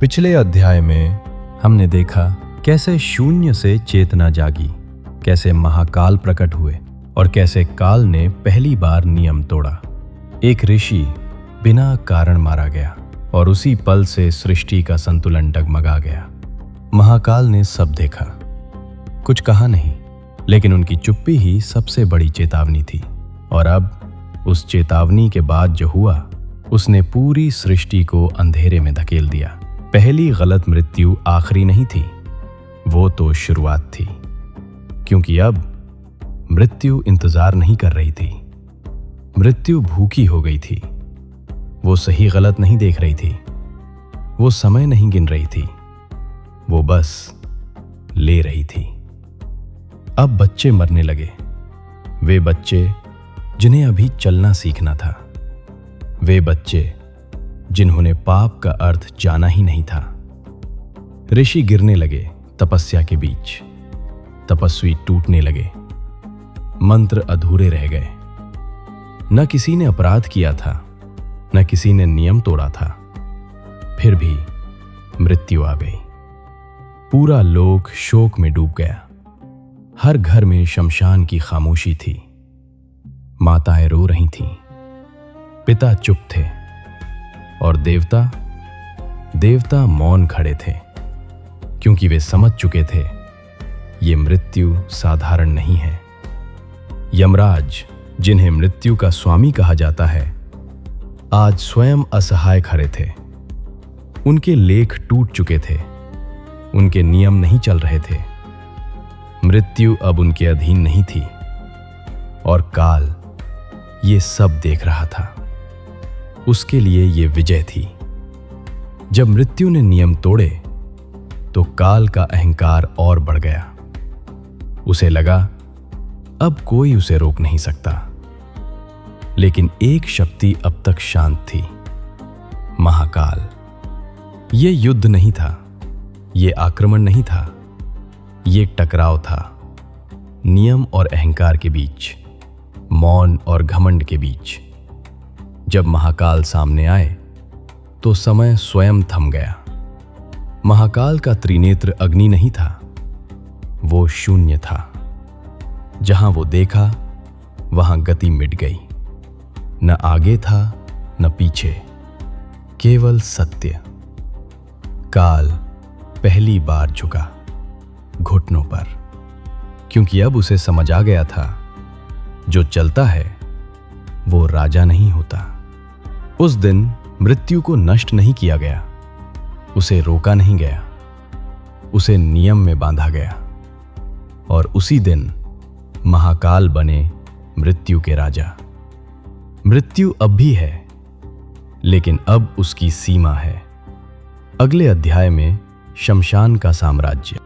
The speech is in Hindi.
पिछले अध्याय में हमने देखा कैसे शून्य से चेतना जागी, कैसे महाकाल प्रकट हुए और कैसे काल ने पहली बार नियम तोड़ा। एक ऋषि बिना कारण मारा गया और उसी पल से सृष्टि का संतुलन डगमगा गया। महाकाल ने सब देखा, कुछ कहा नहीं, लेकिन उनकी चुप्पी ही सबसे बड़ी चेतावनी थी। और अब उस चेतावनी के बाद जो हुआ, उसने पूरी सृष्टि को अंधेरे में धकेल दिया। पहली गलत मृत्यु आखिरी नहीं थी, वो तो शुरुआत थी, क्योंकि अब मृत्यु इंतजार नहीं कर रही थी। मृत्यु भूखी हो गई थी। वो सही गलत नहीं देख रही थी, वो समय नहीं गिन रही थी, वो बस ले रही थी। अब बच्चे मरने लगे, वे बच्चे जिन्हें अभी चलना सीखना था, वे बच्चे जिन्होंने पाप का अर्थ जाना ही नहीं था। ऋषि गिरने लगे तपस्या के बीच, तपस्वी टूटने लगे, मंत्र अधूरे रह गए। न किसी ने अपराध किया था, न किसी ने नियम तोड़ा था, फिर भी मृत्यु आ गई। पूरा लोक शोक में डूब गया। हर घर में शमशान की खामोशी थी। माताएं रो रही थीं, पिता चुप थे और देवता मौन खड़े थे, क्योंकि वे समझ चुके थे ये मृत्यु साधारण नहीं है। यमराज, जिन्हें मृत्यु का स्वामी कहा जाता है, आज स्वयं असहाय खड़े थे। उनके लेख टूट चुके थे, उनके नियम नहीं चल रहे थे। मृत्यु अब उनके अधीन नहीं थी और काल ये सब देख रहा था। उसके लिए ये विजय थी। जब मृत्यु ने नियम तोड़े तो काल का अहंकार और बढ़ गया। उसे लगा अब कोई उसे रोक नहीं सकता। लेकिन एक शक्ति अब तक शांत थी, महाकाल। ये युद्ध नहीं था, ये आक्रमण नहीं था, ये टकराव था। नियम और अहंकार के बीच, मौन और घमंड के बीच। जब महाकाल सामने आए तो समय स्वयं थम गया। महाकाल का त्रिनेत्र अग्नि नहीं था, वो शून्य था। जहां वो देखा वहां गति मिट गई। न आगे था न पीछे, केवल सत्य। काल पहली बार झुका, घुटनों पर, क्योंकि अब उसे समझ आ गया था, जो चलता है वो राजा नहीं होता। उस दिन मृत्यु को नष्ट नहीं किया गया, उसे रोका नहीं गया, उसे नियम में बांधा गया। और उसी दिन महाकाल बने मृत्यु के राजा। मृत्यु अब भी है, लेकिन अब उसकी सीमा है। अगले अध्याय में शमशान का साम्राज्य।